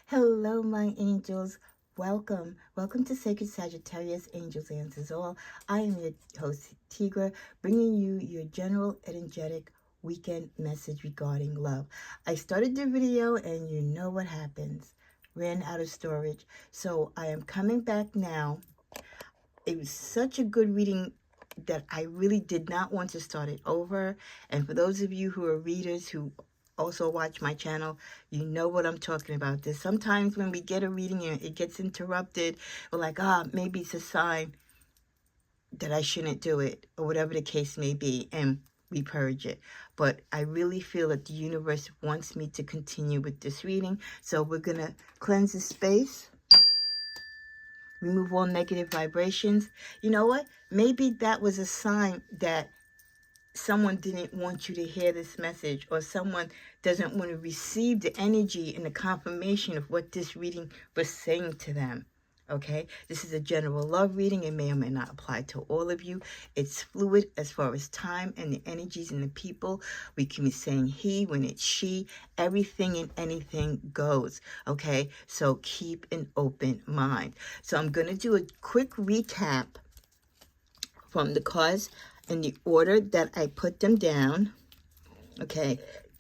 Hello, my angels. Welcome to Sacred Sagittarius Angels Answers All. I am your host, Tigra, bringing you your general energetic weekend message regarding love. I started the video and you know what happens. Ran out of storage. So I am coming back now. It was such a good reading that I really did not want to start it over. And for those of you who are readers who also watch my channel, you know what I'm talking about. There's sometimes when we get a reading and it gets interrupted, we're like, maybe it's a sign that I shouldn't do it, or whatever the case may be, and we purge it. But I really feel that the universe wants me to continue with this reading. So we're going to cleanse the space. Remove all negative vibrations. You know what? Maybe that was a sign that someone didn't want you to hear this message, or someone doesn't want to receive the energy and the confirmation of what this reading was saying to them. Okay, this is a general love reading. It may or may not apply to all of you. It's fluid as far as time and the energies and the people. We can be saying he when it's she. Everything and anything goes. Okay, so keep an open mind. So I'm going to do a quick recap from the cards in the order that I put them down. Okay,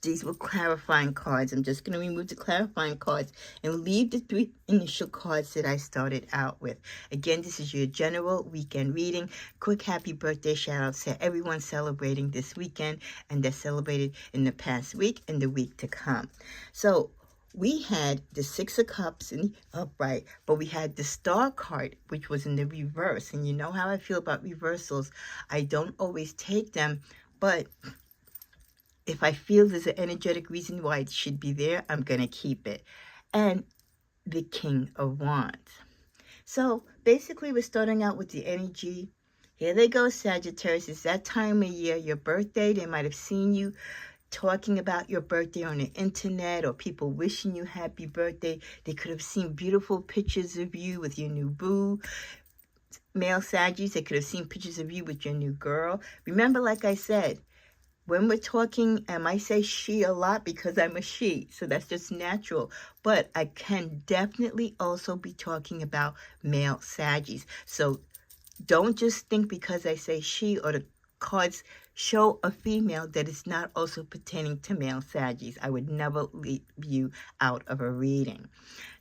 these were clarifying cards. I'm just going to remove the clarifying cards and leave the three initial cards that I started out with. Again, this is your general weekend reading. Quick happy birthday shout outs to everyone celebrating this weekend and that celebrated in the past week and the week to come. So we had the Six of Cups in the upright, but we had the Star card, which was in the reverse. And you know how I feel about reversals. I don't always take them, but if I feel there's an energetic reason why it should be there, I'm going to keep it. And the King of Wands. So basically, we're starting out with the energy. Here they go, Sagittarius. It's that time of year, your birthday. They might have seen you talking about your birthday on the internet, or people wishing you happy birthday. They could have seen beautiful pictures of you with your new boo. Male Saggies, they could have seen pictures of you with your new girl. Remember, like I said, when we're talking, I might say she a lot because I'm a she, so that's just natural. But I can definitely also be talking about male Saggies. So don't just think because I say she or the cards show a female that it's not also pertaining to male Saggies. I would never leave you out of a reading.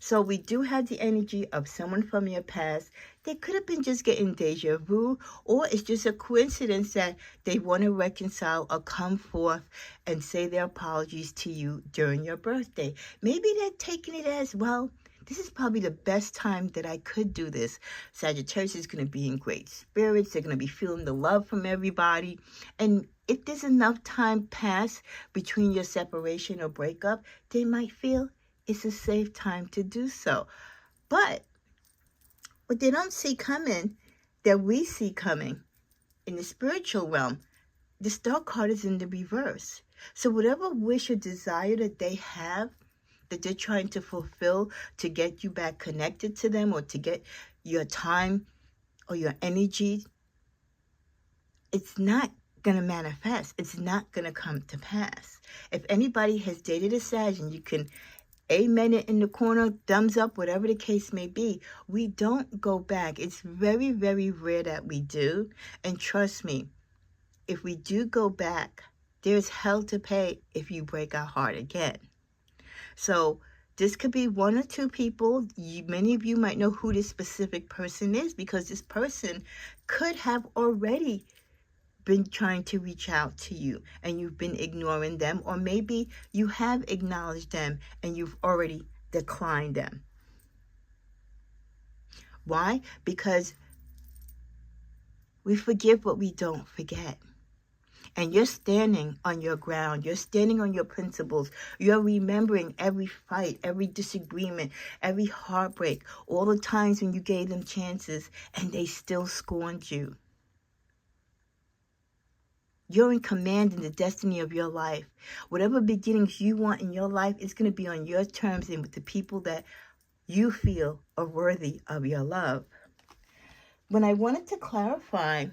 So we do have the energy of someone from your past. They could have been just getting deja vu, or it's just a coincidence that they want to reconcile or come forth and say their apologies to you during your birthday. Maybe they're taking it as, well, this is probably the best time that I could do this. Sagittarius is going to be in great spirits. They're going to be feeling the love from everybody. And if there's enough time passed between your separation or breakup, they might feel it's a safe time to do so. But what they don't see coming, that we see coming in the spiritual realm, the Star card is in the reverse. So whatever wish or desire that they have, that they're trying to fulfill to get you back connected to them, or to get your time or your energy, it's not going to manifest. It's not going to come to pass. If anybody has dated a Sag, and you can amen it in the corner, thumbs up, whatever the case may be, we don't go back. It's very, very rare that we do. And trust me, if we do go back, there's hell to pay if you break our heart again. So this could be one or two people. Many of you might know who this specific person is, because this person could have already been trying to reach out to you and you've been ignoring them, or maybe you have acknowledged them and you've already declined them. Why? Because we forgive what we don't forget. And you're standing on your ground. You're standing on your principles. You're remembering every fight, every disagreement, every heartbreak, all the times when you gave them chances and they still scorned you. You're in command in the destiny of your life. Whatever beginnings you want in your life, it's going to be on your terms and with the people that you feel are worthy of your love. When I wanted to clarify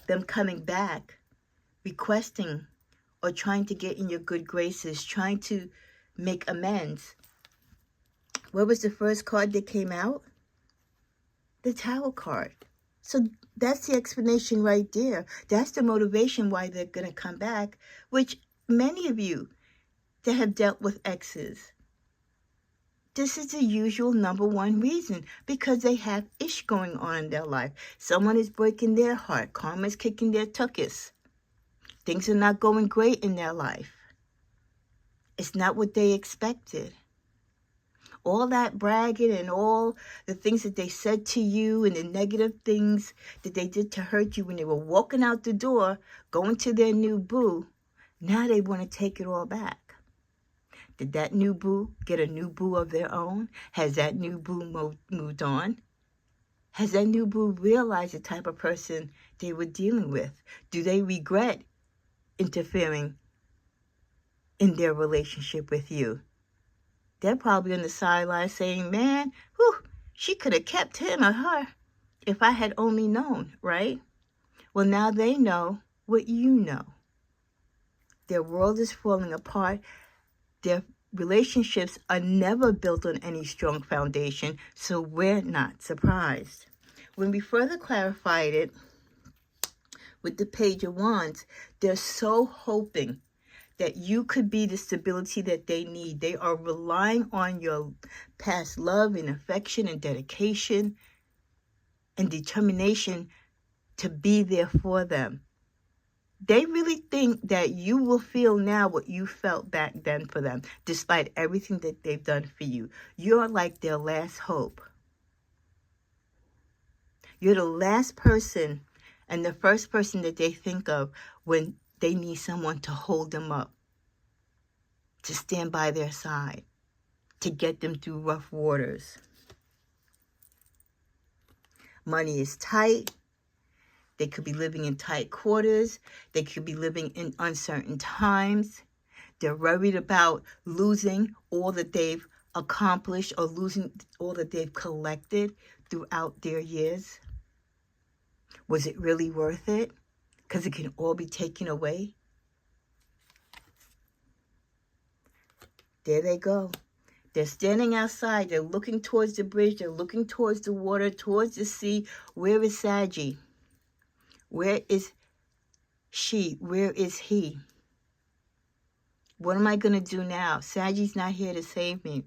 them coming back, requesting or trying to get in your good graces, trying to make amends, What was the first card that came out? The Tower card. So that's the explanation right there. That's the motivation why they're going to come back, which many of you that have dealt with exes, this is the usual number one reason, because they have ish going on in their life. Someone is breaking their heart. Karma is kicking their tuchus. Things are not going great in their life. It's not what they expected. All that bragging and all the things that they said to you and the negative things that they did to hurt you when they were walking out the door, going to their new boo, now they want to take it all back. Did that new boo get a new boo of their own? Has that new boo moved on? Has that new boo realized the type of person they were dealing with? Do they regret interfering in their relationship with you? They're probably on the sideline saying, man, whew, she could have kept him or her if I had only known, right? Well, now they know what you know. Their world is falling apart. Their relationships are never built on any strong foundation, so we're not surprised. When we further clarified it with the Page of Wands, they're so hoping that you could be the stability that they need. They are relying on your past love and affection and dedication and determination to be there for them. They really think that you will feel now what you felt back then for them, despite everything that they've done for you. You're like their last hope. You're the last person and the first person that they think of when they need someone to hold them up, to stand by their side, to get them through rough waters. Money is tight. They could be living in tight quarters. They could be living in uncertain times. They're worried about losing all that they've accomplished or losing all that they've collected throughout their years. Was it really worth it? Because it can all be taken away. There they go. They're standing outside. They're looking towards the bridge. They're looking towards the water, towards the sea. Where is Saggy? Where is she? Where is he? What am I going to do now? Saggy's not here to save me.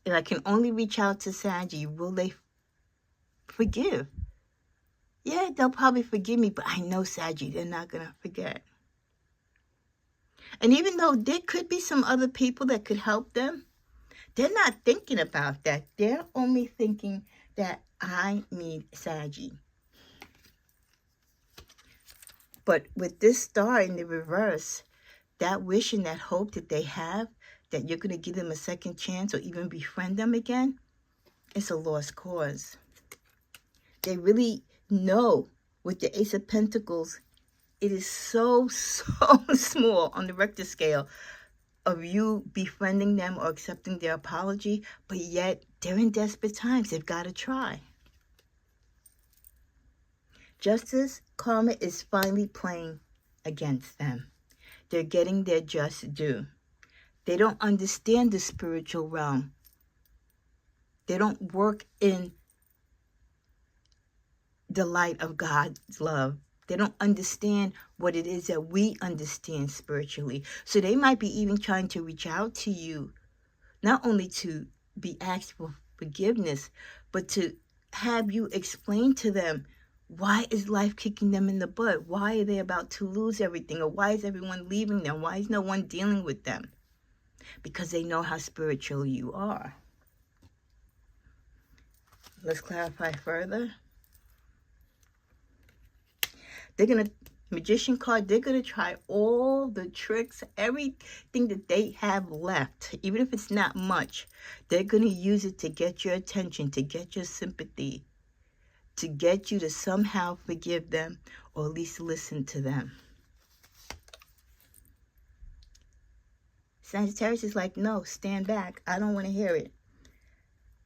If I can only reach out to Saggy, will they forgive? Yeah, they'll probably forgive me, but I know Saggy, they're not going to forget. And even though there could be some other people that could help them, they're not thinking about that. They're only thinking that I need Saggy. But with this star in the reverse, that wish and that hope that they have, that you're going to give them a second chance or even befriend them again, it's a lost cause. They really know with the Ace of Pentacles, it is so small on the Richter scale of you befriending them or accepting their apology, but yet they're in desperate times. They've got to try. Justice, karma is finally playing against them. They're getting their just due. They don't understand the spiritual realm. They don't work in the light of God's love. They don't understand what it is that we understand spiritually. So they might be even trying to reach out to you, not only to be asked for forgiveness, but to have you explain to them, why is life kicking them in the butt? Why are they about to lose everything? Or why is everyone leaving them? Why is no one dealing with them? Because they know how spiritual you are. Let's clarify further. They're going to, Magician card, they're going to try all the tricks, everything that they have left, even if it's not much. They're going to use it to get your attention, to get your sympathy, to get you to somehow forgive them or at least listen to them. Sagittarius is like, no, stand back. I don't want to hear it.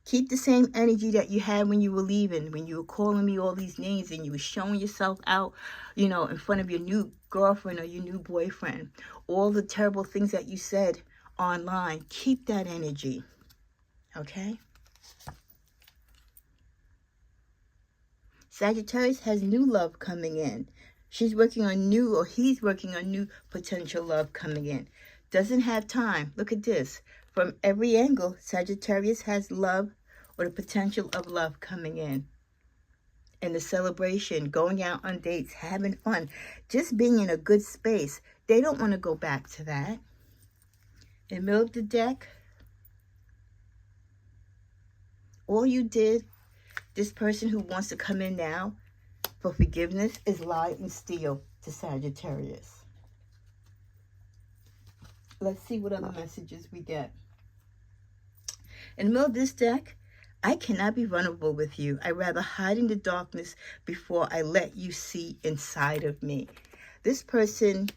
Keep the same energy that you had when you were leaving, when you were calling me all these names and you were showing yourself out, in front of your new girlfriend or your new boyfriend. All the terrible things that you said online. Keep that energy. Okay? Sagittarius has new love coming in. She's working on new, or he's working on new potential love coming in. Doesn't have time. Look at this. From every angle, Sagittarius has love or the potential of love coming in. And the celebration, going out on dates, having fun, just being in a good space. They don't want to go back to that. In the middle of the deck, all you did, this person who wants to come in now for forgiveness, is lie and steal to Sagittarius. Let's see what other messages we get. In the middle of this deck, I cannot be vulnerable with you. I'd rather hide in the darkness before I let you see inside of me. This person,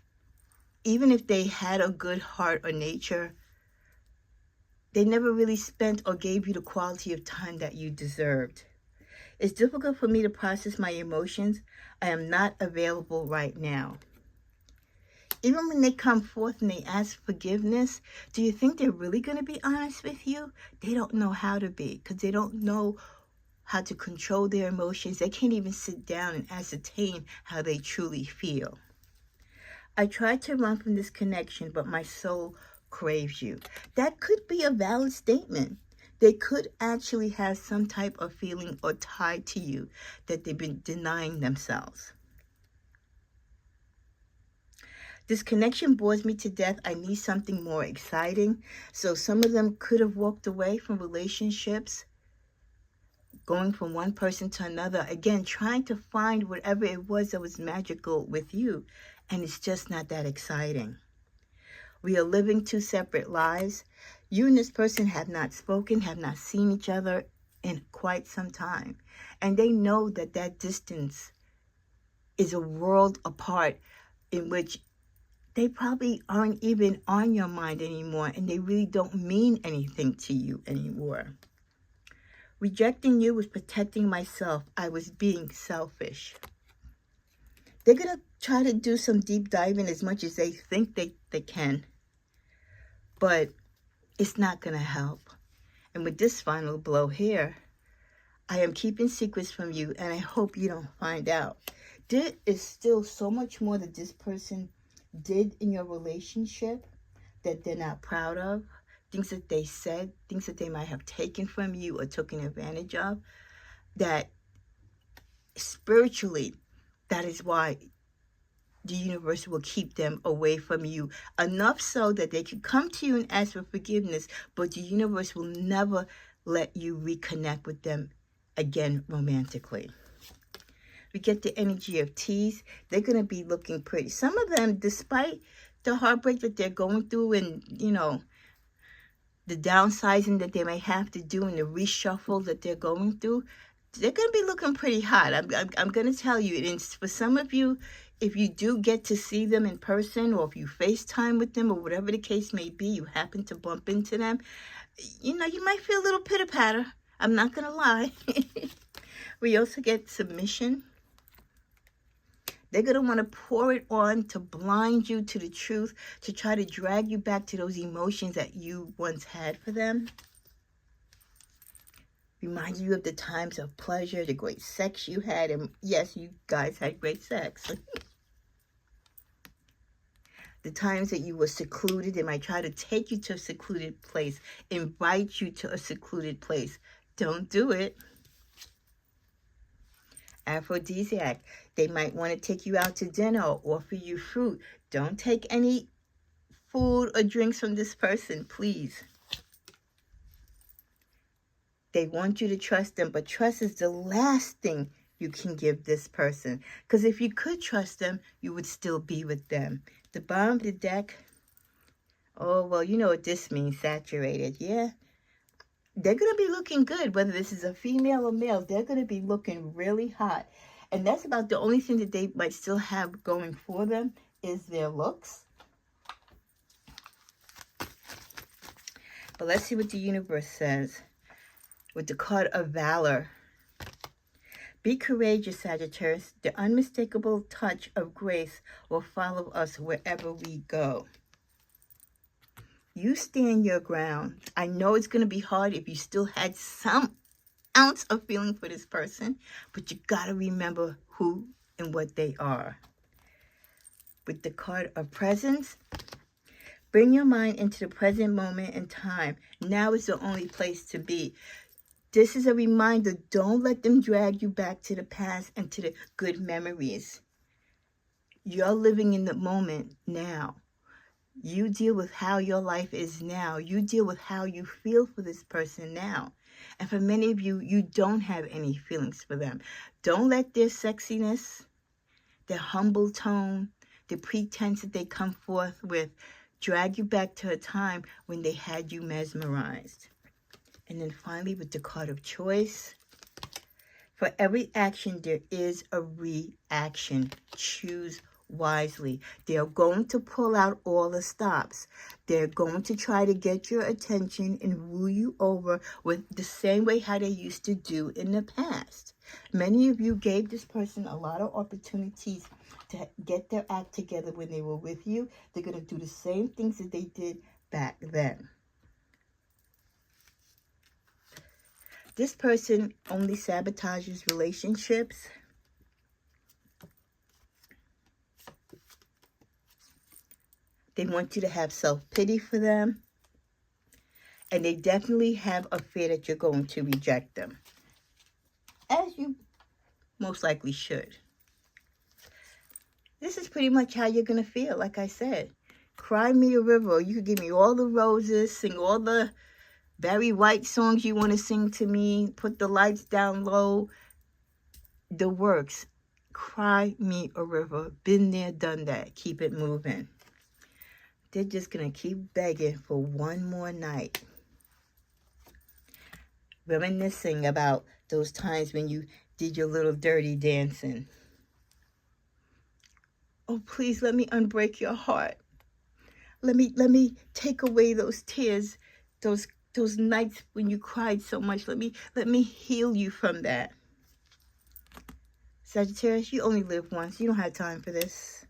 even if they had a good heart or nature, they never really spent or gave you the quality of time that you deserved. It's difficult for me to process my emotions. I am not available right now. Even when they come forth and they ask forgiveness, do you think they're really going to be honest with you? They don't know how to be, because they don't know how to control their emotions. They can't even sit down and ascertain how they truly feel. I tried to run from this connection, but my soul craves you. That could be a valid statement. They could actually have some type of feeling or tie to you that they've been denying themselves. This connection bores me to death. I need something more exciting. So some of them could have walked away from relationships, going from one person to another. Again, trying to find whatever it was that was magical with you. And it's just not that exciting. We are living two separate lives. You and this person have not spoken, have not seen each other in quite some time. And they know that that distance is a world apart, in which they probably aren't even on your mind anymore, and they really don't mean anything to you anymore. Rejecting you was protecting myself. I was being selfish. They're going to try to do some deep diving as much as they think they can, but it's not going to help. And with this final blow here, I am keeping secrets from you, and I hope you don't find out. There is still so much more that this person did in your relationship that they're not proud of, things that they said, things that they might have taken from you or taken advantage of, that spiritually, that is why the universe will keep them away from you, enough so that they can come to you and ask for forgiveness, but the universe will never let you reconnect with them again romantically. We get the energy of tease. They're going to be looking pretty. Some of them, despite the heartbreak that they're going through, and, you know, the downsizing that they may have to do and the reshuffle that they're going through, they're going to be looking pretty hot. I'm going to tell you. And for some of you, if you do get to see them in person, or if you FaceTime with them, or whatever the case may be, you happen to bump into them, you know, you might feel a little pitter-patter. I'm not going to lie. We also get submission. They're going to want to pour it on to blind you to the truth, to try to drag you back to those emotions that you once had for them. Remind you of the times of pleasure, the great sex you had. And yes, you guys had great sex. The times that you were secluded. They might try to take you to a secluded place, invite you to a secluded place. Don't do it. Aphrodisiac. They might want to take you out to dinner or offer you fruit. Don't take any food or drinks from this person, please. They want you to trust them, but trust is the last thing you can give this person. Because if you could trust them, you would still be with them. The bottom of the deck, oh, well, you know what this means, saturated, yeah? They're going to be looking good, whether this is a female or male. They're going to be looking really hot. And that's about the only thing that they might still have going for them is their looks. But let's see what the universe says with the card of Valor. Be courageous, Sagittarius. The unmistakable touch of grace will follow us wherever we go. You stand your ground. I know it's going to be hard if you still had some ounce of feeling for this person, but you got to remember who and what they are. With the card of presence, bring your mind into the present moment in time. Now is the only place to be. This is a reminder. Don't let them drag you back to the past and to the good memories. You're living in the moment now. You deal with how your life is now. You deal with how you feel for this person now. And for many of you, you don't have any feelings for them. Don't let their sexiness, their humble tone, the pretense that they come forth with, drag you back to a time when they had you mesmerized. And then finally, with the card of choice, for every action, there is a reaction. Choose wisely. They're going to pull out all the stops. They're going to try to get your attention and woo you over with the same way how they used to do in the past. Many of you gave this person a lot of opportunities to get their act together when they were with you. They're going to do the same things that they did back then. This person only sabotages relationships. They want you to have self-pity for them. And they definitely have a fear that you're going to reject them, as you most likely should. This is pretty much how you're going to feel, like I said. Cry me a river. You could give me all the roses, sing all the Barry White songs you want to sing to me, put the lights down low, the works. Cry me a river. Been there, done that. Keep it moving. They're just going to keep begging for one more night. Reminiscing about those times when you did your little dirty dancing. Oh, please let me unbreak your heart. Let me take away those tears, those nights when you cried so much. Let me heal you from that. Sagittarius, you only live once. You don't have time for this.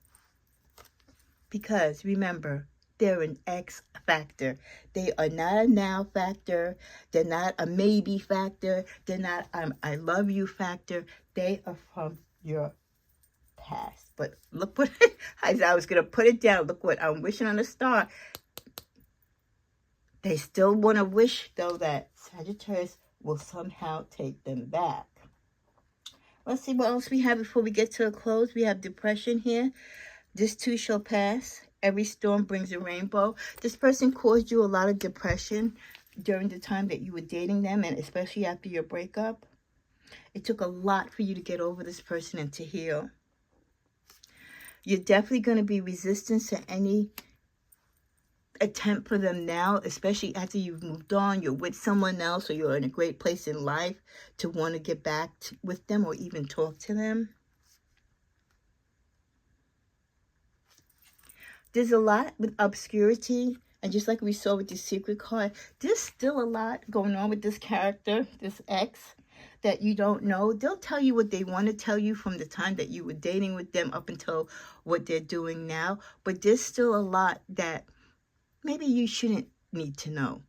Because remember, they're an X factor. They are not a now factor. They're not a maybe factor. They're not I love you factor. They are from your past. But look what, as I was going to put it down, look what I'm wishing on a star. They still want to wish, though, that Sagittarius will somehow take them back. Let's see what else we have before we get to a close. We have depression here. This too shall pass. Every storm brings a rainbow. This person caused you a lot of depression during the time that you were dating them, and especially after your breakup. It took a lot for you to get over this person and to heal. You're definitely going to be resistant to any attempt for them now, especially after you've moved on, you're with someone else, or you're in a great place in life to want to get back with them or even talk to them. There's a lot with obscurity, and just like we saw with the secret card, there's still a lot going on with this character, this ex, that you don't know. They'll tell you what they want to tell you from the time that you were dating with them up until what they're doing now, but there's still a lot that maybe you shouldn't need to know.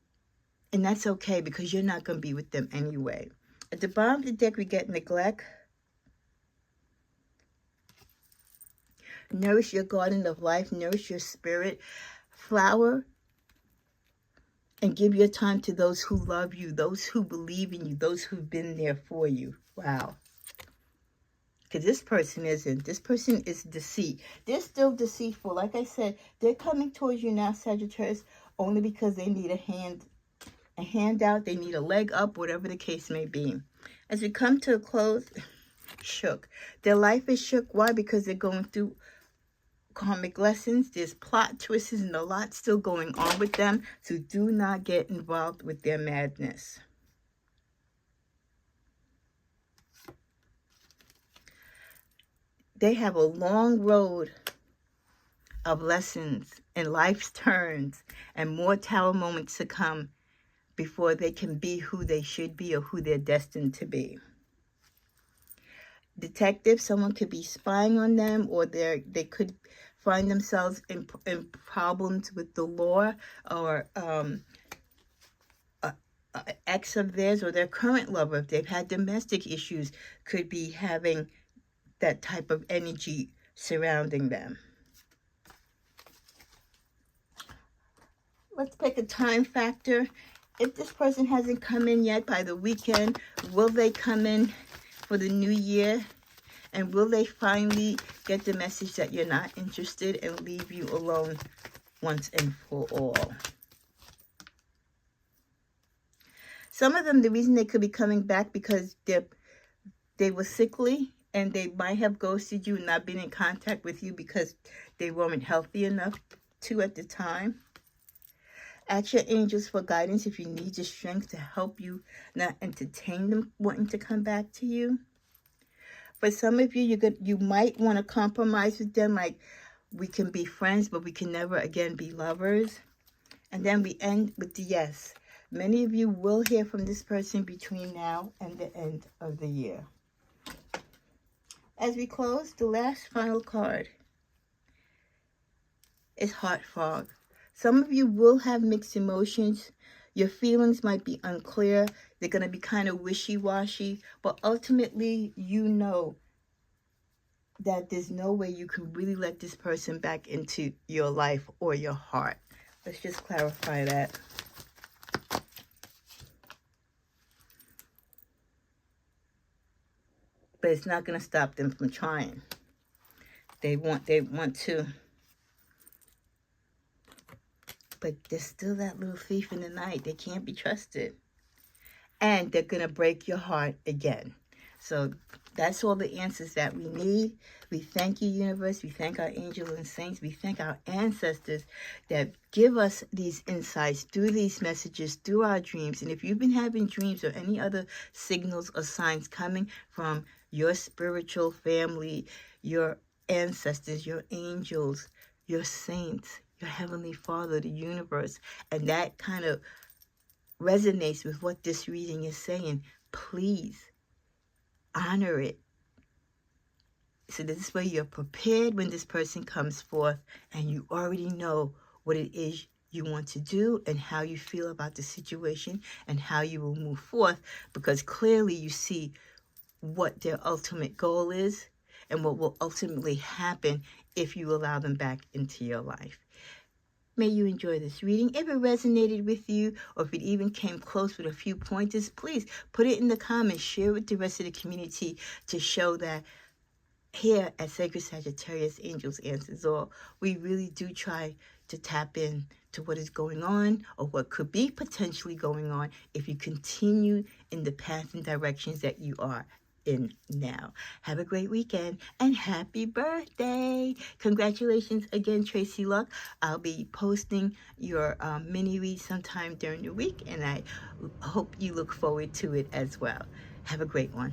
And that's okay, because you're not going to be with them anyway. At the bottom of the deck, we get neglect. Nourish your garden of life. Nourish your spirit. Flower. And give your time to those who love you, those who believe in you, those who've been there for you. Wow. Because this person isn't. This person is deceit. They're still deceitful. Like I said, they're coming towards you now, Sagittarius, only because they need a handout, they need a leg up, whatever the case may be. As we come to a close, shook. Their life is shook. Why? Because they're going through karmic lessons. There's plot twists and a lot still going on with them. So do not get involved with their madness. They have a long road of lessons and life's turns and more tower moments to come before they can be who they should be or who they're destined to be. Detective, someone could be spying on them, or they could find themselves in problems with the law, or ex of theirs or their current lover, if they've had domestic issues, could be having that type of energy surrounding them. Let's pick a time factor. If this person hasn't come in yet by the weekend, will they come in for the new year? And will they finally get the message that you're not interested and leave you alone once and for all? Some of them, the reason they could be coming back because they were sickly, and they might have ghosted you and not been in contact with you because they weren't healthy enough to at the time. Ask your angels for guidance if you need the strength to help you not entertain them wanting to come back to you. For some of you, you might want to compromise with them, like, we can be friends, but we can never again be lovers. And then we end with the yes. Many of you will hear from this person between now and the end of the year. As we close, the last final card is Heart Fog. Some of you will have mixed emotions. Your feelings might be unclear. They're going to be kind of wishy-washy. But ultimately, you know that there's no way you can really let this person back into your life or your heart. Let's just clarify that. But it's not going to stop them from trying. They want to. But there's still that little thief in the night. They can't be trusted. And they're going to break your heart again. So that's all the answers that we need. We thank you, universe. We thank our angels and saints. We thank our ancestors that give us these insights through these messages, through our dreams. And if you've been having dreams or any other signals or signs coming from your spiritual family, your ancestors, your angels, your saints, your Heavenly Father, the universe, and that kind of resonates with what this reading is saying, please honor it. So this way you're prepared when this person comes forth, and you already know what it is you want to do and how you feel about the situation and how you will move forth, because clearly you see what their ultimate goal is and what will ultimately happen if you allow them back into your life. May you enjoy this reading. If it resonated with you, or if it even came close with a few pointers, please put it in the comments. Share with the rest of the community to show that here at Sacred Sagittarius Angels Answers All, we really do try to tap in to what is going on, or what could be potentially going on if you continue in the path and directions that you are in now. Have a great weekend and happy birthday. Congratulations again, Tracy Luck. I'll be posting your mini read sometime during the week, and I hope you look forward to it as well. Have a great one.